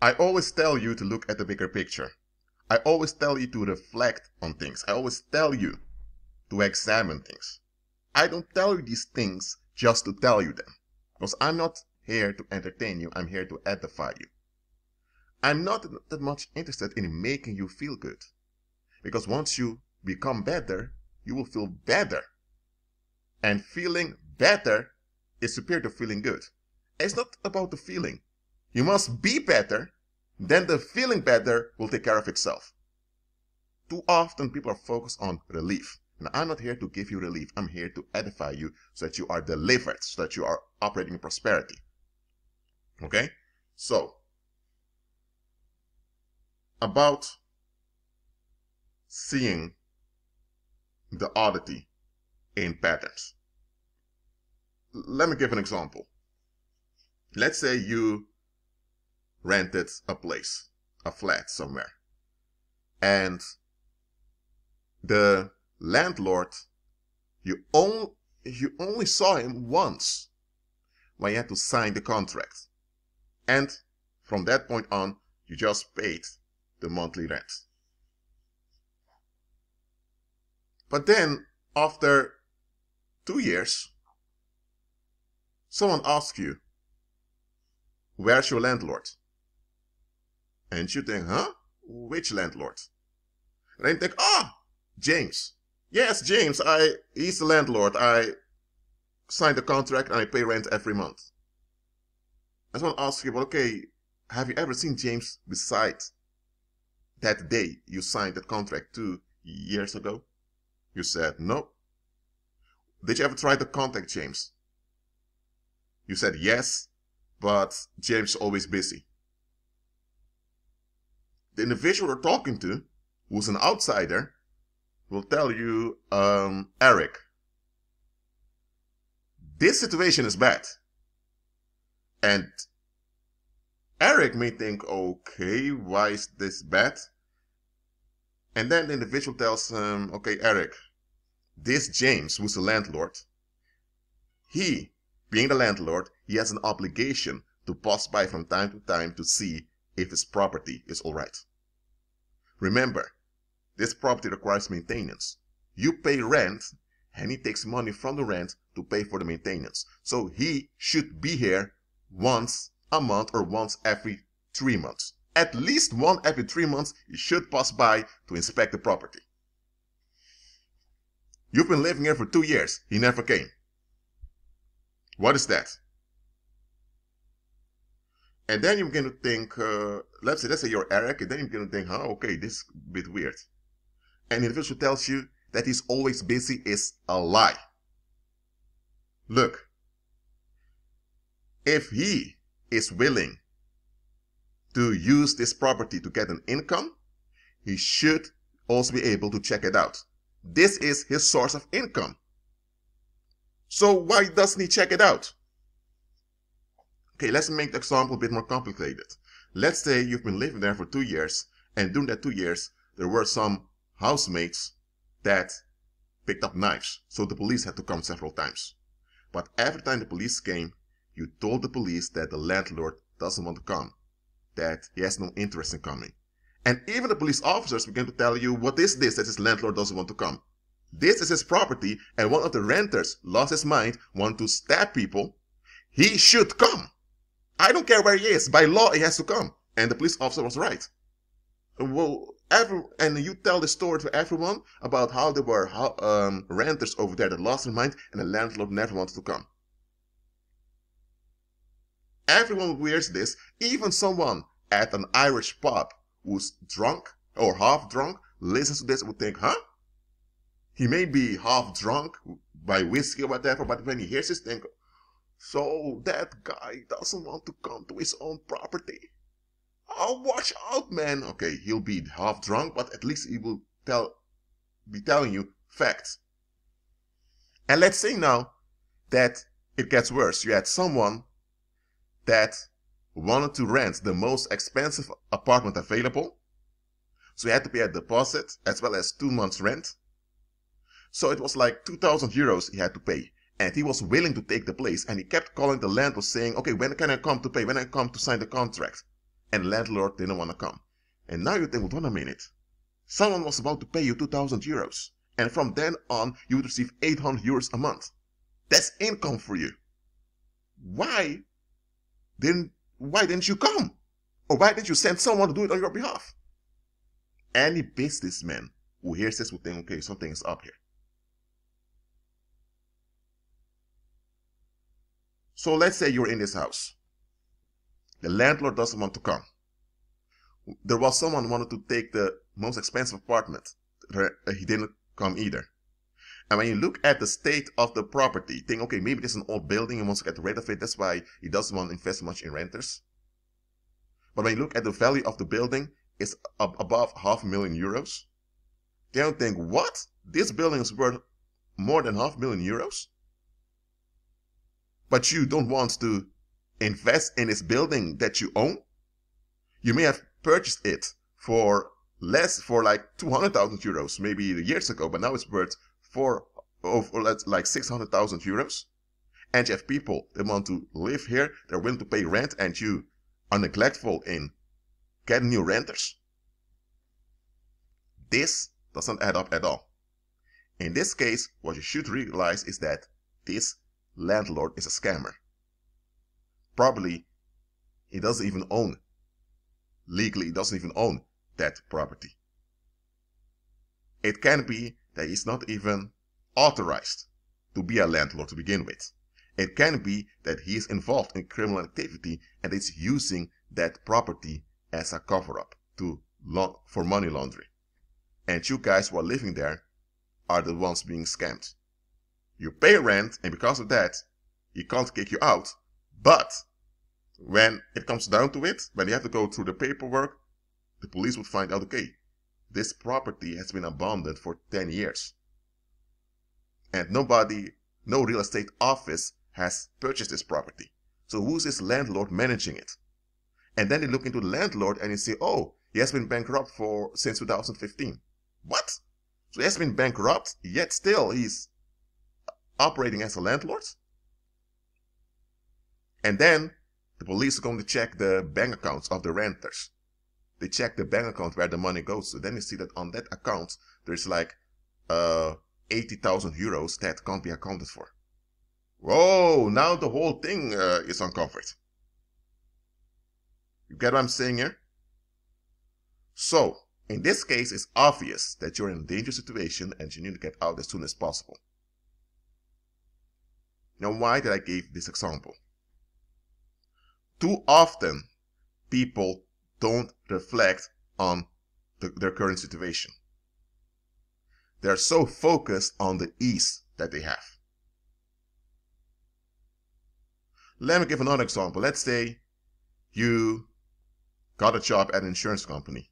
I always tell you to look at the bigger picture. I always tell you to reflect on things. I always tell you to examine things. I don't tell you these things just to tell you them. Because I'm not here to entertain you. I'm here to edify you. I'm not that much interested in making you feel good. Because once you become better, you will feel better. And feeling better is superior to feeling good. It's not about the feeling. You must be better, then the feeling better will take care of itself. Too often people are focused on relief. And I'm not here to give you relief. I'm here to edify you so that you are delivered, so that you are operating in prosperity. Okay? So, about seeing the oddity in patterns. Let me give an example. Let's say you rented a place, a flat somewhere, and the landlord, you only saw him once when you had to sign the contract, and from that point on you just paid the monthly rent. But then after 2 years someone asks you, where's your landlord? And you think, huh? Which landlord? And then you think, James. Yes, James, he's the landlord. I signed the contract and I pay rent every month. And someone asks you, well, okay, have you ever seen James beside that day you signed that contract 2 years ago? You said, no. Did you ever try to contact James? You said yes, but James is always busy. The individual you're talking to, who's an outsider, will tell you, Eric, this situation is bad. And Eric may think, okay, why is this bad? And then the individual tells him, okay, Eric, this James, who's the landlord, he, being the landlord, he has an obligation to pass by from time to time to see if his property is all right. Remember, this property requires maintenance. You pay rent, and he takes money from the rent to pay for the maintenance. So he should be here once a month or once every 3 months. At least one every 3 months, he should pass by to inspect the property. You've been living here for 2 years. He never came. What is that? And then you begin to think, let's say you're Eric, and then you begin to think, okay, this is a bit weird. And the individual tells you that he's always busy is a lie. Look, if he is willing to use this property to get an income, he should also be able to check it out. This is his source of income. So why doesn't he check it out? Okay, let's make the example a bit more complicated. Let's say you've been living there for 2 years, and during that 2 years, there were some housemates that picked up knives, so the police had to come several times. But every time the police came, you told the police that the landlord doesn't want to come, that he has no interest in coming. And even the police officers began to tell you, what is this that his landlord doesn't want to come? This is his property, and one of the renters lost his mind, wanted to stab people. He should come. I don't care where he is. By law, he has to come. And the police officer was right. Well, and you tell the story to everyone about how there were renters over there that lost their mind and the landlord never wanted to come. Everyone wears this. Even someone at an Irish pub who's drunk or half drunk listens to this and would think, huh? He may be half drunk by whiskey or whatever, but when he hears this, think, so that guy doesn't want to come to his own property. Oh, watch out, man. Okay, he'll be half drunk, but at least he will be telling you facts. And let's say now that it gets worse. You had someone that wanted to rent the most expensive apartment available. So he had to pay a deposit as well as 2 months rent. So it was like 2,000 euros he had to pay. And he was willing to take the place. And he kept calling the landlord saying, okay, when can I come to pay? When I come to sign the contract? and landlord didn't want to come. And now you think, well, wait a minute. Someone was about to pay you 2,000 euros. And from then on, you would receive 800 euros a month. That's income for you. Why didn't you come? Or why didn't you send someone to do it on your behalf? Any businessman who hears this will think, okay, something is up here. So let's say you're in this house. The landlord doesn't want to come. There was someone who wanted to take the most expensive apartment. He didn't come either. And when you look at the state of the property, think, okay, maybe this is an old building, he wants to get rid of it, that's why he doesn't want to invest much in renters. But when you look at the value of the building, it's above €500,000. They don't think, what? This building is worth more than €500,000? But you don't want to invest in this building that you own? You may have purchased it for less, for like 200,000 euros, maybe years ago, but now it's worth like 600,000 euros. And you have people that want to live here, they're willing to pay rent, and you are neglectful in getting new renters. This doesn't add up at all. In this case, what you should realize is that this landlord is a scammer. Probably he doesn't even own, legally he doesn't even own that property. It can be that he's not even authorized to be a landlord to begin with. It can be that he is involved in criminal activity and is using that property as a cover-up for money laundering. And you guys who are living there are the ones being scammed. You pay rent, and because of that, he can't kick you out. But when it comes down to it, when you have to go through the paperwork, the police would find out, okay, this property has been abandoned for 10 years. And no real estate office has purchased this property. So who's this landlord managing it? And then they look into the landlord and they say, oh, he has been bankrupt since 2015. What? So he has been bankrupt, yet still he's operating as a landlord? And then the police are going to check the bank accounts of the renters. They check the bank account where the money goes to. Then you see that on that account, there's like 80,000 euros that can't be accounted for. Whoa, now the whole thing is uncovered. You get what I'm saying here? So, in this case, it's obvious that you're in a dangerous situation and you need to get out as soon as possible. Now, why did I give this example? Too often, people don't reflect on their current situation. They're so focused on the ease that they have. Let me give another example. Let's say you got a job at an insurance company.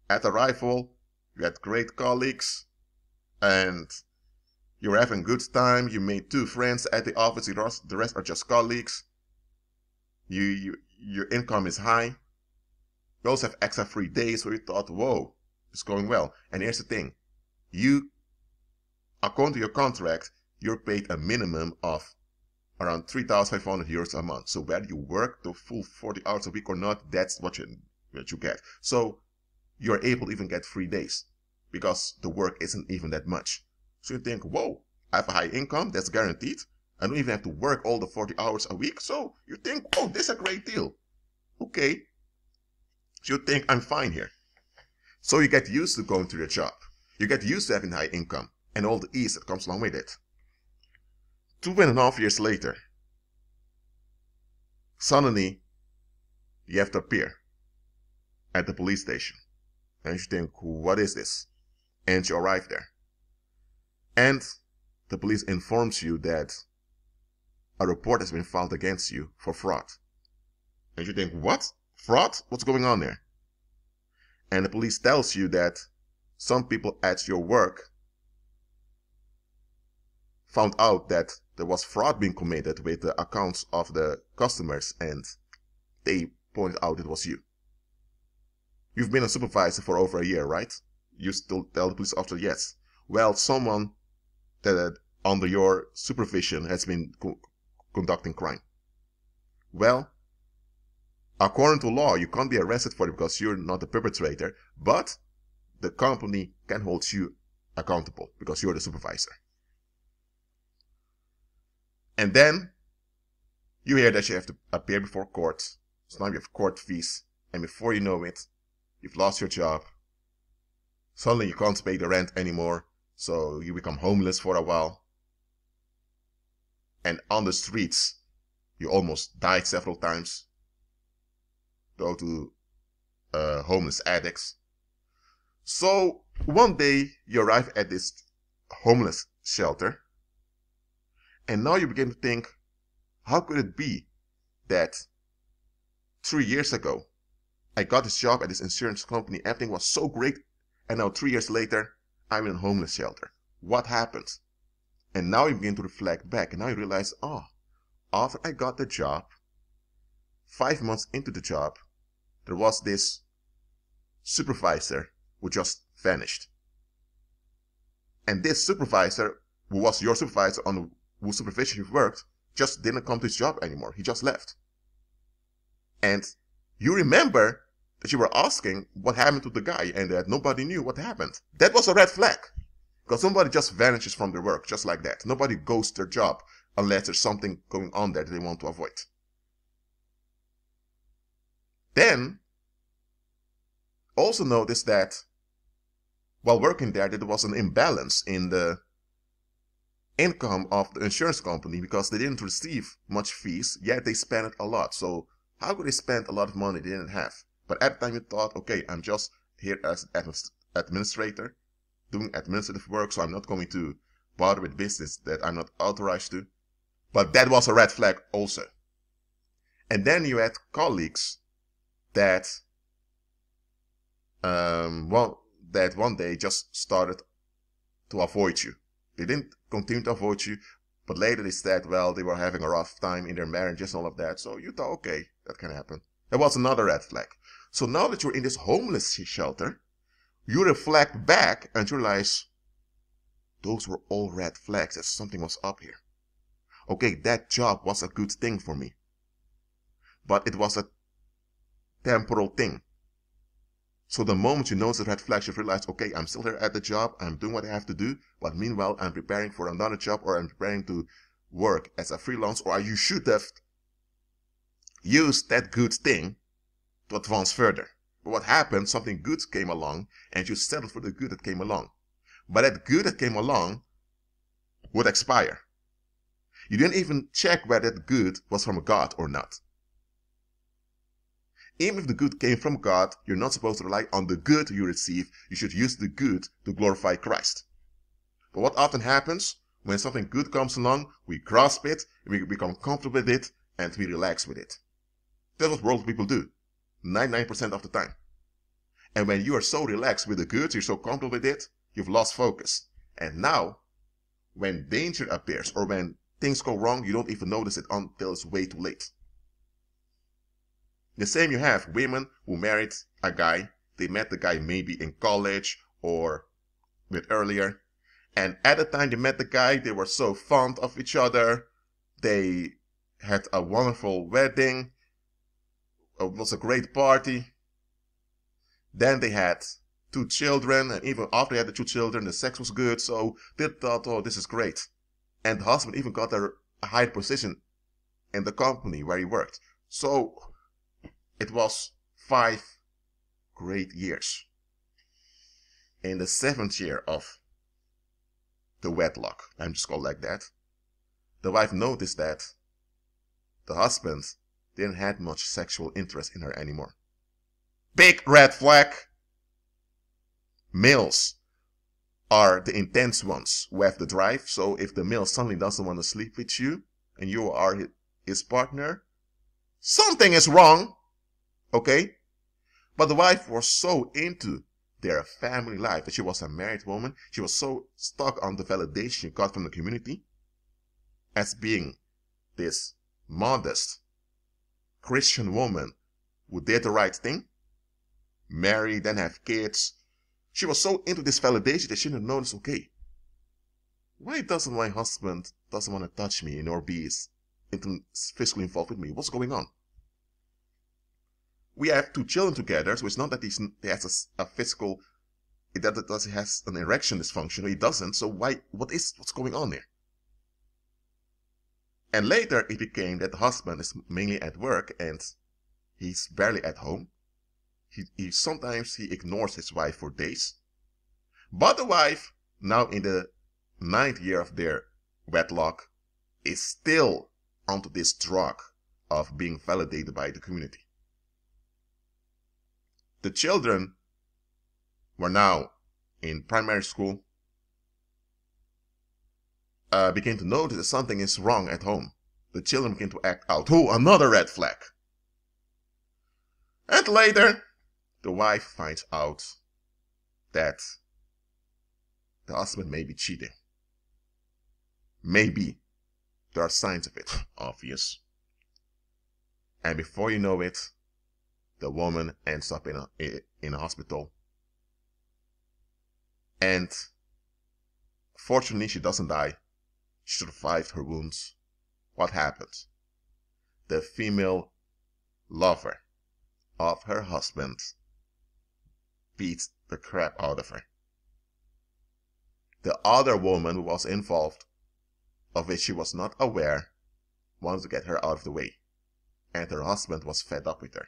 At arrival, you had great colleagues and you were having a good time. You made 2 friends at the office. The rest are just colleagues. Your income is high. You also have extra free days where you thought, whoa, it's going well. And here's the thing. According to your contract, you're paid a minimum of around 3,500 euros a month. So whether you work the full 40 hours a week or not, that's what you get. So you're able to even get free days because the work isn't even that much. So you think, whoa, I have a high income, that's guaranteed. I don't even have to work all the 40 hours a week. So you think, oh, this is a great deal. Okay. So you think, I'm fine here. So you get used to going to your job. You get used to having high income and all the ease that comes along with it. 2.5 years later, suddenly you have to appear at the police station. And you think, what is this? And you arrive there. And the police informs you that a report has been filed against you for fraud. And you think, what? Fraud? What's going on there? And the police tells you that some people at your work found out that there was fraud being committed with the accounts of the customers, and they pointed out it was you. You've been a supervisor for over a year, right? You still tell the police officer, yes. Well, someone that under your supervision has been conducting crime. Well, According to law, you can't be arrested for it because you're not the perpetrator, but the company can hold you accountable because you're the supervisor. And then you hear that you have to appear before court. So now you have court fees, and before you know it, you've lost your job. Suddenly you can't pay the rent anymore, so you become homeless for a while. And on the streets, you almost died several times. Go to homeless addicts. So one day you arrive at this homeless shelter, and now you begin to think, how could it be that 3 years ago I got this job at this insurance company, everything was so great, and now 3 years later I'm in a homeless shelter? What happened? And now you begin to reflect back, and now you realize, oh, after I got the job, 5 months into the job, there was this supervisor who just vanished. And this supervisor, who was your supervisor on whose supervision you worked, just didn't come to his job anymore. He just left. And you remember that you were asking what happened to the guy and that nobody knew what happened. That was a red flag. Because somebody just vanishes from their work, just like that. Nobody goes to their job unless there's something going on there that they want to avoid. Then, also notice that while working there was an imbalance in the income of the insurance company because they didn't receive much fees, yet they spent it a lot. So how could they spend a lot of money they didn't have? But at the time you thought, okay, I'm just here as an administrator, doing administrative work, so I'm not going to bother with business that I'm not authorized to. But that was a red flag also. And then you had colleagues that one day just started to avoid you. They didn't continue to avoid you, but later they said, well, they were having a rough time in their marriages and all of that. So you thought, okay, that can happen. That was another red flag. So now that you're in this homeless shelter, you reflect back and realize those were all red flags, that something was up here. Okay, that job was a good thing for me, but it was a temporal thing. So the moment you notice the red flags, you realize, okay, I'm still here at the job, I'm doing what I have to do, but meanwhile, I'm preparing for another job, or I'm preparing to work as a freelance, or you should have used that good thing to advance further. But what happened, something good came along, and you settled for the good that came along. But that good that came along would expire. You didn't even check whether that good was from God or not. Even if the good came from God, you're not supposed to rely on the good you receive. You should use the good to glorify Christ. But what often happens, when something good comes along, we grasp it, we become comfortable with it, and we relax with it. That's what worldly people do, 99% of the time. And when you are so relaxed with the good, you're so comfortable with it, you've lost focus. And now, when danger appears, or when things go wrong, you don't even notice it until it's way too late. The same you have women who married a guy. They met the guy maybe in college or a bit earlier. And at the time they met the guy, they were so fond of each other. They had a wonderful wedding. It was a great party. Then they had 2 children. And even after they had the 2 children, the sex was good. So they thought, oh, this is great. And the husband even got a high position in the company where he worked. So it was 5 great years. In the 7th year of the wedlock, I'm just called like that, the wife noticed that the husband didn't have much sexual interest in her anymore. Big red flag. Males are the intense ones who have the drive. So if the male suddenly doesn't want to sleep with you and you are his partner, something is wrong. Okay? But the wife was so into their family life that she was a married woman. She was so stuck on the validation she got from the community as being this modest Christian woman who did the right thing, marry, then have kids. She was so into this validation that she didn't notice, okay, why doesn't my husband doesn't want to touch me or be physically involved with me? What's going on? we have 2 children together, so it's not that he has a physical, he has an erection dysfunction. He doesn't. So what's going on there? And later it became that the husband is mainly at work and he's barely at home. Sometimes he ignores his wife for days. But the wife, now in the 9th year of their wedlock, is still onto this drug of being validated by the community. The children were now in primary school, begin to notice that something is wrong at home. The children begin to act out. Oh, another red flag. And later, the wife finds out that the husband may be cheating. Maybe. There are signs of it, obvious. And before you know it, the woman ends up in a hospital. And fortunately, she doesn't die. She survived her wounds. What happened? The female lover of her husband beats the crap out of her. The other woman who was involved, of which she was not aware, wanted to get her out of the way. And her husband was fed up with her.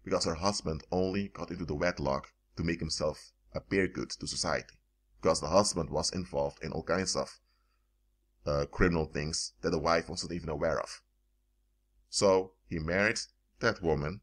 Because her husband only got into the wedlock to make himself appear good to society. Because the husband was involved in all kinds of criminal things that the wife wasn't even aware of. So he married that woman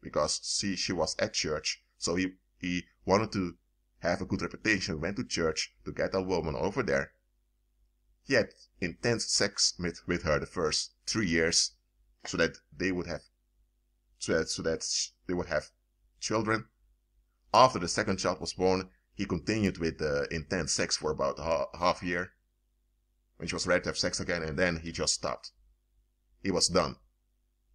because she was at church. So he wanted to have a good reputation, went to church to get that woman over there. He had intense sex with her the first 3 years so that they would have children. After the second child was born, he continued with intense sex for about half a year. When she was ready to have sex again, and then he just stopped. He was done.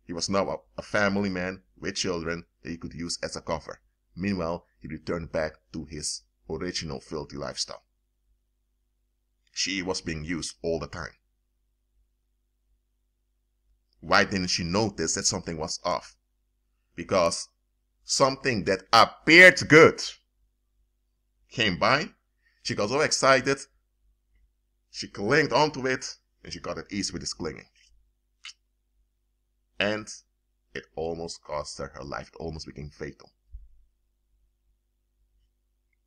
He was now a family man with children that he could use as a cover. Meanwhile, he returned back to his original filthy lifestyle. She was being used all the time. Why didn't she notice that something was off? Because something that appeared good came by. She got so excited. She clinged onto it, and she got at ease with this clinging. And it almost cost her her life. It almost became fatal.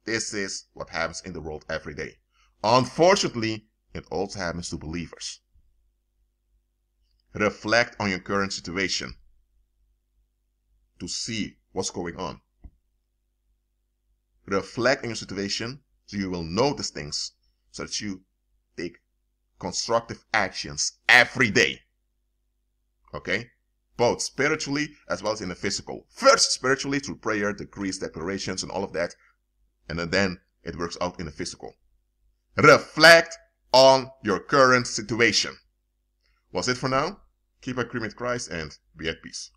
This is what happens in the world every day. Unfortunately, it also happens to believers. Reflect on your current situation to see what's going on. Reflect on your situation so you will notice things so that you take constructive actions every day. Okay? Both spiritually as well as in the physical. First, spiritually through prayer, decrees, declarations, and all of that. And then it works out in the physical. Reflect on your current situation. Was it for now? Keep agreeing with Christ and be at peace.